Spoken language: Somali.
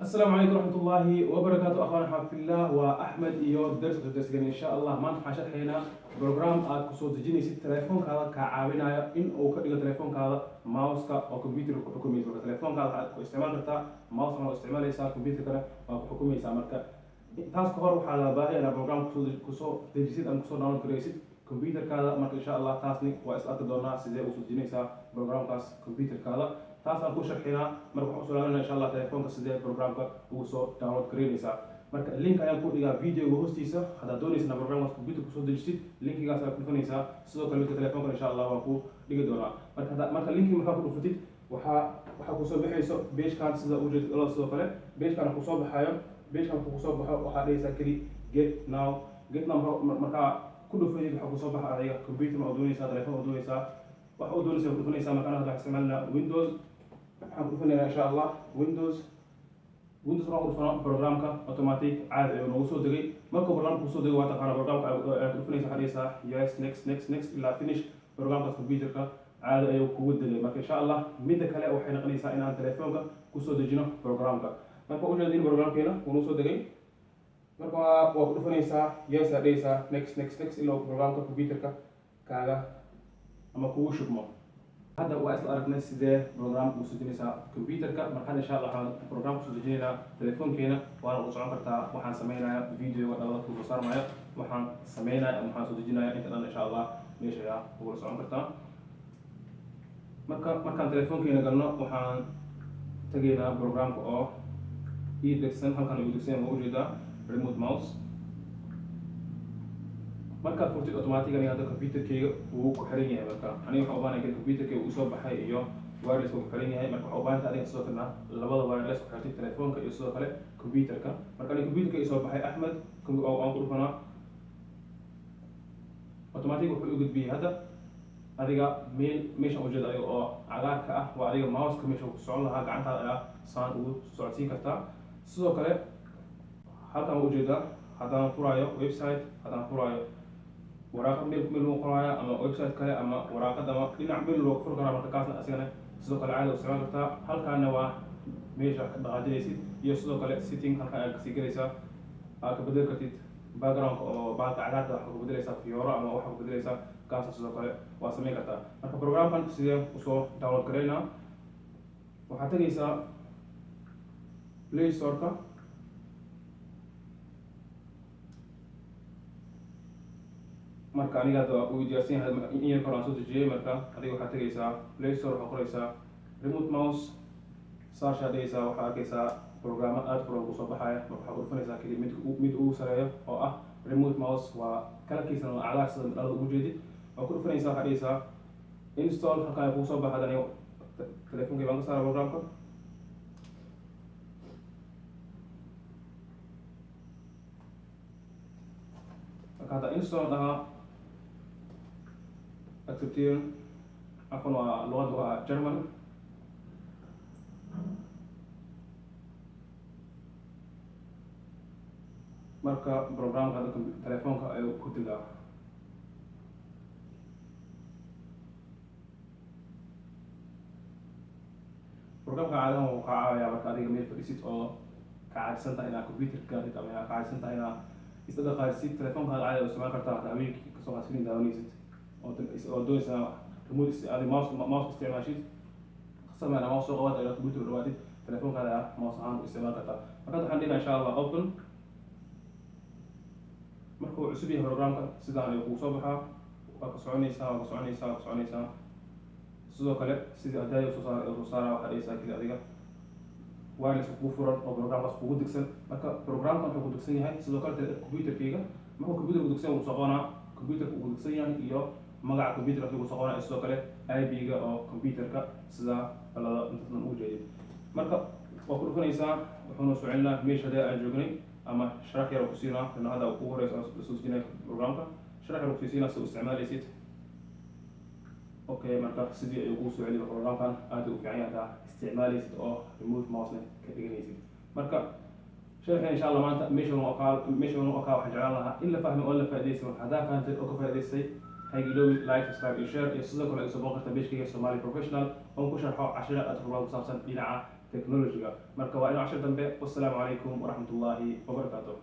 السلام عليكم ورحمة الله وبركاته أخواني حبايب في الله وأحمد درس إن شاء الله ما نحن شرحنا برنامج كسود جيني ست تلفون كذا كعابنا إن أو كذا تلفون كذا ماوس أو كمبيوتر حكومي تلفون كذا استعمال كذا ماوس أو استعمال يسار كمبيوتر كذا أو حكومي يسار مركب تاس كهرو على باهي أنا برنامج كسود تجسيد أم كسود داون كريسيد كمبيوتر كذا مركب إن شاء الله تاسني وإسقاط الدورنا سيزي وسود جيني سار برنامج كاس كمبيوتر كذا taas aan ku sharxinaa marka waxaan usoo insha Allah telefoonka sidee programka ugu soo download gareynaysaa marka link ayaan ku dhigaa videoga hoostiisa haddaad doonaysa inaad programkaas computer kusoo dejisid linkigaas aad ku dhufanaysaa sidoo kale midka telefoonka insha Allah waan ku dhigi doonaa marka linkiga markaa ku dhufatid waxaa kusoo baxayso pagekan sida u jeedid sidoo kale pagekan kusoo baxayo pagekan kusoo baxo waxaa dhigaysaa keli get now markaa ku dhufatid waxaa kusoo baxa adiga computer ma doonaysaa telefoon ma doonaysaa waxa u doonaysaa ku dhufanaysaa markaan hadda isticmaalna Windows waxaan ku dhufanayna insha Allah Windows waxaan ku dhufanaa programka automatic caadi ee noogu soo degay marka programka kusoo degay waa taqaana programka aad ku dhufanaysaa xariisa yes next ilaa finish programka computerka caadi ayuu kugu degay marka insha Allah midda kale waxay noqonaysaa inaan telefoonka kusoo dejino programka marka u jeedin programkeena uu soo degay marka waa ku dhufanaysaa yes adaysa next ilaa programka computerka kaaga ama kugu shubmo hadda waa isla aragnay sidee program u soo dejinaysaa computerka marka insha Allah waxaan program soo dejinaynaa telefoonkeena waana u socon kartaa waxaan sameynayaa video dhalada ku soo saarmaya waxaan sameynayaa waxaan soo dejinayaa inta dhan insha Allah meesha ugu socon kartaa markaan telefoonkeena galno waxaan tagaynaa programka oo degsan halkan uu degsan oo u jeedaa remote mouse marka furtid automatically hada computerkayga uu ku xiran yahay marka aniga waxaan u baahanahay computerkayga uu soo baxay iyo wireless uu ku xiran yahay marka waxaan u baahantahay adiga sidoo kale labada wireless ku xirtid telefoonka iyo sidoo kale computerka marka aniga computerkayga soo baxay Ahmed oo aan ku dhufanaa automatic wuxuu u gudbiyay hadda adiga meesha u jeeda adiga oo cagaarka ah waa adiga mouse-ka meesha ku socon lahaa gacantaada ayaa saan ugu socodsiin kartaa sidoo kale halkan u jeeda haddaan furayo website haddaan furayo waraaqad meel lagu qoraayo ama website kale ama waraaqad ama dhinac meel loo furi karaa marka kaasna asigana sidoo kale caadi u isticmaali kartaa halkaana waa meesha ka dhaqaajinaysid iyo sidoo kale setting halkan aad kasii galaysaa aad ka bedeli kartid background oo baalka cagaarka waxaa ku bedelaysaa fiyooro ama waxaa ku bedelaysaa kaasna sidoo kale waa samayn kartaa marka programkan sidee usoo download garaynaa waxaad tagaysaa Play Store-ka marka aniga hadda uu diyaarsan yahay in yar kor aan soo dejiyay marka adiga waxaad tagaysaa Play Store waxaad qoraysaa remote mouse search adaysaa waxaad arkaysaa programma aad furan kusoo baxaya marka waxaad u dhufanaysaa keli mid ugu sareeyo oo ah remote mouse waa kalarkiisana waa cagaar sida dhalada ugu jeedid waxaad ku dhufanaysaa waxaad dhigaysaa install halkan ay kugu soo baxda aniga telefonkay baan ka saara programka marka hadda install dhahaa akceptieren afan waa luqadda waa German marka programka hadda telefoonka ayuu ku degaa programka caadihan wuu kaa caawiyaa marka adiga meel fadhiisid oo ka caajsan tahay inaad computerka gaadid ama ka caajsan tahay inaad isla qaadsid telefoonka caadi u isticmaali kartaa marka habeenkii kasoo qaadsid daawanaysid oo doonaysaa remote adi mouse isticmaashid qasabana mouse soo qabaad ayaa computer dhawaatid telefoonkaada ah mouse ahaan u isticmaali kartaa marka waxaan dhigaa insha Allah open marka uu cusub yahay programka sidaan ayuu kugu soo baxaa waa ka soconaysaa sidoo kale sidii adaayo soo saara waxaad dhigaysaa keli adiga wireless kugu furan oo programkaas kugu degsan marka programkan wuxuu ku degsan yahay sidoo kale computerkayga markuu computer ku degsan uu soqonaa computerka uu degsan yahay iyo magaca computerka uu soqonaa sidoo kale IP-ga oo computerka sida balada inta uu jeedid marka waa ku dhufanaysaa wuxuuna soo celinaa meesha aan joognay ama sharax yar ku siinaa in hada ugu horeysa soo siinay programka sharax yar ku siinaa soo isticmaalaysid okay marka sidii ay ugu soo celiyay programkan aad u fiican yahay isticmaalaysid oo remote mouse ka dhiganaysid marka شرحنا إن شاء الله معناتها مش وقع وحجعل لها إلا فهم ولا فائدة هذا فهمت أو كفائدة سي هيجي لو لايك سبسكرايب شير يصدق ولا يسبق تبيش كي سومالي بروفيشنال ونكون شرحه 10 أدخل بسامسون إلى technology-ga marka waa inuu cashir dambe. Wassalaamu calaykum waraxmatullaahi wabarakaatuh.